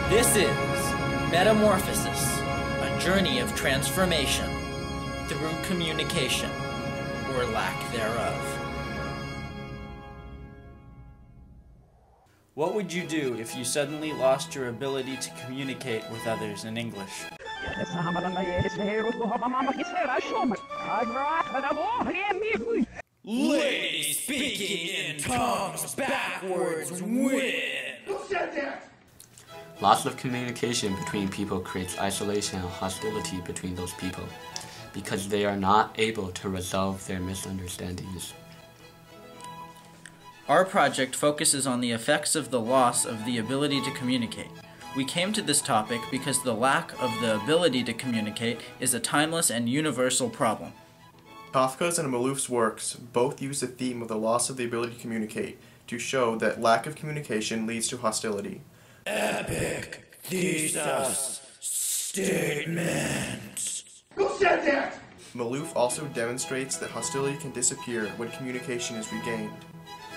This is Metamorphosis, a journey of transformation through communication, or lack thereof. What would you do if you suddenly lost your ability to communicate with others in English? Ladies speaking in tongues backwards win! Who said that? Loss of communication between people creates isolation and hostility between those people because they are not able to resolve their misunderstandings. Our project focuses on the effects of the loss of the ability to communicate. We came to this topic because the lack of the ability to communicate is a timeless and universal problem. Kafka's and Malouf's works both use the theme of the loss of the ability to communicate to show that lack of communication leads to hostility. Epic thesis statement. Who said that? Malouf also demonstrates that hostility can disappear when communication is regained.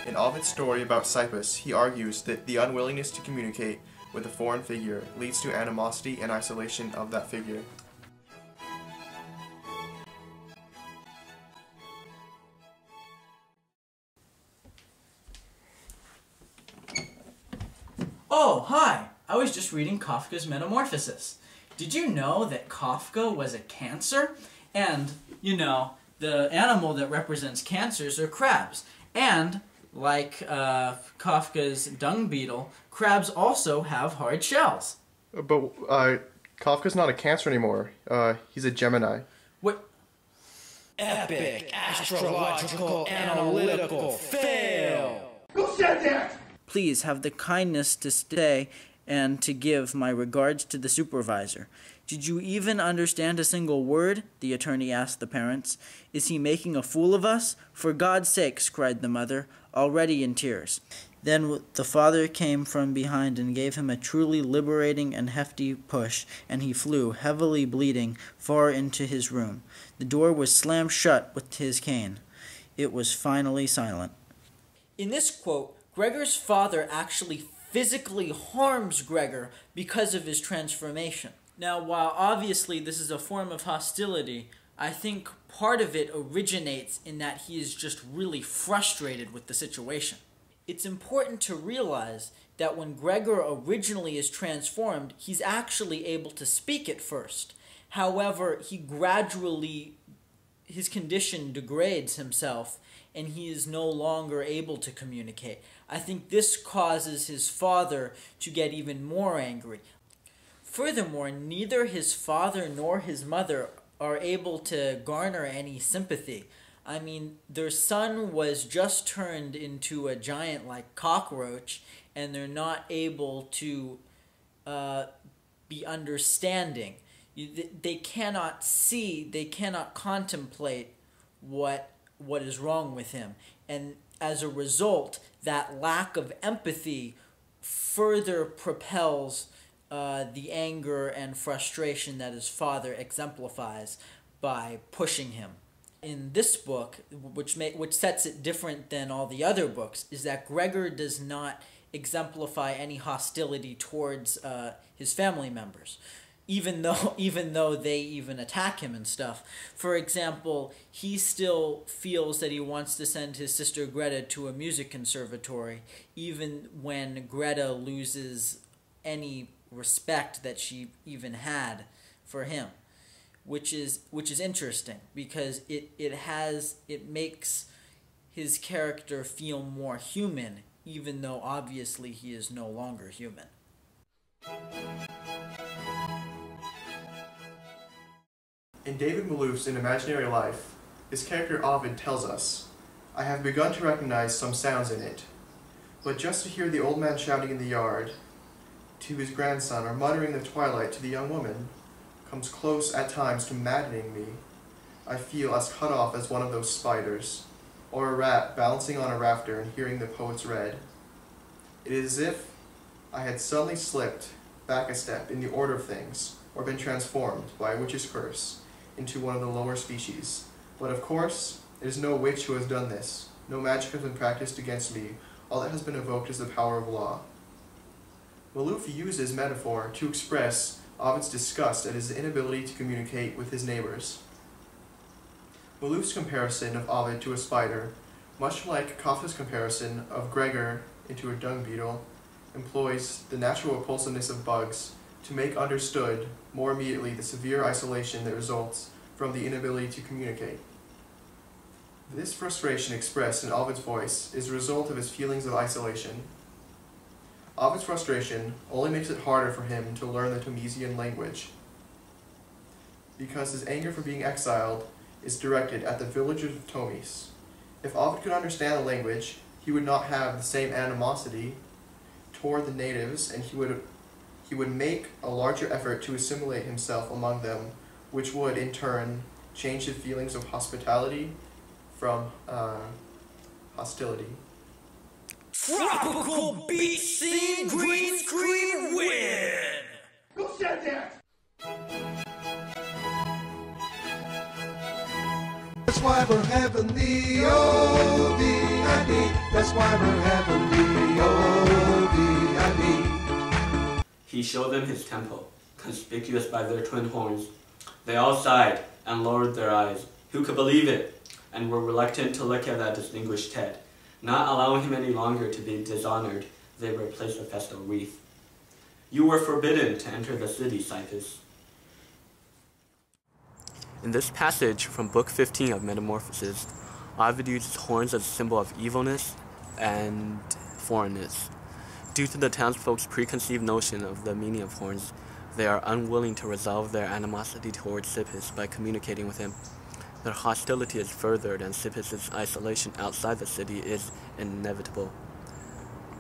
In Ovid's story about Sisyphus, he argues that the unwillingness to communicate with a foreign figure leads to animosity and isolation of that figure. Oh, hi! I was just reading Kafka's Metamorphosis. Did you know that Kafka was a cancer? And, you know, the animal that represents cancers are crabs. And, like Kafka's dung beetle, crabs also have hard shells. But Kafka's not a Cancer anymore. He's a Gemini. What? Epic astrological analytical fail. Who said that? Please have the kindness to stay and to give my regards to the supervisor. Did you even understand a single word? The attorney asked the parents. Is he making a fool of us? For God's sakes, cried the mother, already in tears. Then the father came from behind and gave him a truly liberating and hefty push, and he flew, heavily bleeding, far into his room. The door was slammed shut with his cane. It was finally silent. In this quote, Gregor's father actually physically harms Gregor because of his transformation. Now, while obviously this is a form of hostility, I think part of it originates in that he is just really frustrated with the situation. It's important to realize that when Gregor originally is transformed, he's actually able to speak at first. However, his condition degrades himself, and he is no longer able to communicate. I think this causes his father to get even more angry. Furthermore, neither his father nor his mother are able to garner any sympathy. I mean, their son was just turned into a giant like cockroach, and they're not able to be understanding. They cannot see, they cannot contemplate what is wrong with him. And as a result, that lack of empathy further propels the anger and frustration that his father exemplifies by pushing him. In this book, which sets it different than all the other books, is that Gregor does not exemplify any hostility towards his family members, even though they even attack him and stuff. For example, he still feels that he wants to send his sister Greta to a music conservatory, even when Greta loses any respect that she even had for him, which is interesting because it makes his character feel more human, even though obviously he is no longer human. In David Malouf's An Imaginary Life, his character Ovid tells us, "I have begun to recognize some sounds in it, but just to hear the old man shouting in the yard to his grandson or muttering in the twilight to the young woman comes close at times to maddening me. I feel as cut off as one of those spiders, or a rat balancing on a rafter and hearing the poets read. It is as if I had suddenly slipped back a step in the order of things, or been transformed by a witch's curse into one of the lower species. But of course, it is no witch who has done this. No magic has been practiced against me. All that has been evoked is the power of law. Malouf uses metaphor to express Ovid's disgust at his inability to communicate with his neighbors. Malouf's comparison of Ovid to a spider, much like Kafka's comparison of Gregor into a dung beetle, employs the natural repulsiveness of bugs to make understood more immediately the severe isolation that results from the inability to communicate. This frustration expressed in Ovid's voice is a result of his feelings of isolation. Ovid's frustration only makes it harder for him to learn the Thomisian language, because his anger for being exiled is directed at the villagers of Tomis. If Ovid could understand the language, he would not have the same animosity toward the natives, and he would make a larger effort to assimilate himself among them, which would, in turn, change his feelings of hospitality from hostility. Tropical beach scene, green screen win! Who said that? That's why we're having the O-V-I-D. That's why we're having the O-V-I-D. He showed them his temple, conspicuous by their twin horns. They all sighed and lowered their eyes. Who could believe it? And were reluctant to look at that distinguished head. Not allowing him any longer to be dishonored, they replaced a festal wreath. You were forbidden to enter the city, Sisyphus. In this passage from Book 15 of Metamorphoses, Ovid uses horns as a symbol of evilness and foreignness. Due to the townsfolk's preconceived notion of the meaning of horns, they are unwilling to resolve their animosity towards Sisyphus by communicating with him. Their hostility is furthered, and Sisyphus' isolation outside the city is inevitable.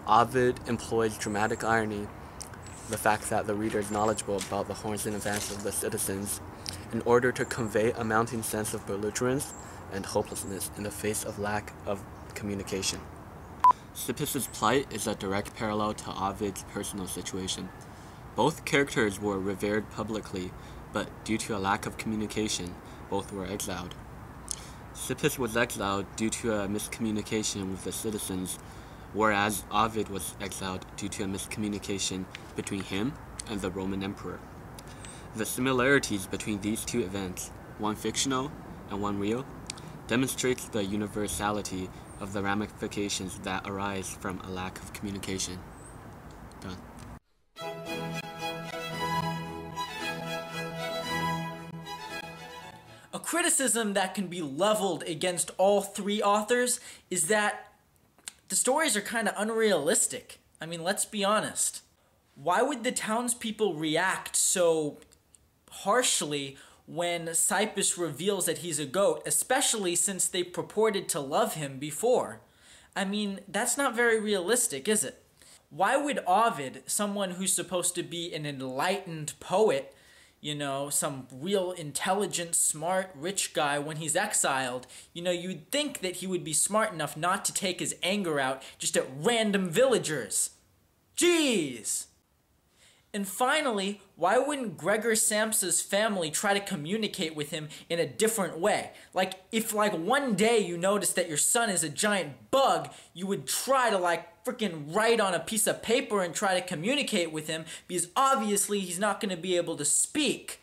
Ovid employs dramatic irony, the fact that the reader is knowledgeable about the horns in advance of the citizens, in order to convey a mounting sense of belligerence and hopelessness in the face of lack of communication. Sisyphus' plight is a direct parallel to Ovid's personal situation. Both characters were revered publicly, but due to a lack of communication, both were exiled. Sisyphus was exiled due to a miscommunication with the citizens, whereas Ovid was exiled due to a miscommunication between him and the Roman emperor. The similarities between these two events, one fictional and one real, demonstrates the universality of the ramifications that arise from a lack of communication. Done. A criticism that can be leveled against all three authors is that the stories are kind of unrealistic. I mean, let's be honest. Why would the townspeople react so harshly when Sisyphus reveals that he's a goat, especially since they purported to love him before? I mean, that's not very realistic, is it? Why would Ovid, someone who's supposed to be an enlightened poet, you know, some real intelligent, smart, rich guy, when he's exiled, you know, you'd think that he would be smart enough not to take his anger out just at random villagers. Jeez! And finally, why wouldn't Gregor Samsa's family try to communicate with him in a different way? Like, if one day you notice that your son is a giant bug, you would try to freaking write on a piece of paper and try to communicate with him, because obviously he's not going to be able to speak.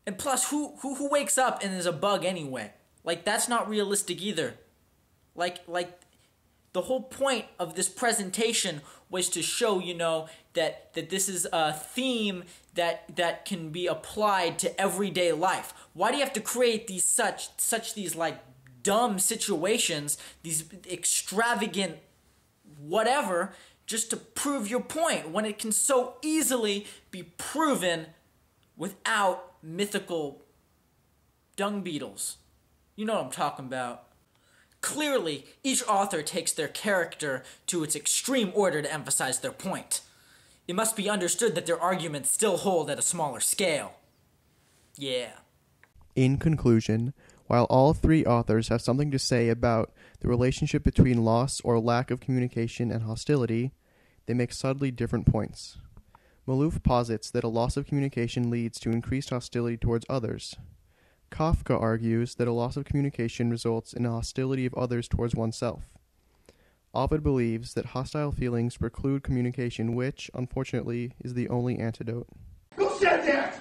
And plus, who wakes up and is a bug anyway? That's not realistic either. The whole point of this presentation was to show, you know, that this is a theme that can be applied to everyday life. Why do you have to create these these dumb situations, these extravagant whatever, just to prove your point, when it can so easily be proven without mythical dung beetles? You know what I'm talking about. Clearly, each author takes their character to its extreme order to emphasize their point. It must be understood that their arguments still hold at a smaller scale. Yeah. In conclusion, while all three authors have something to say about the relationship between loss or lack of communication and hostility, they make subtly different points. Malouf posits that a loss of communication leads to increased hostility towards others. Kafka argues that a loss of communication results in a hostility of others towards oneself. Ovid believes that hostile feelings preclude communication, which, unfortunately, is the only antidote. Who said that?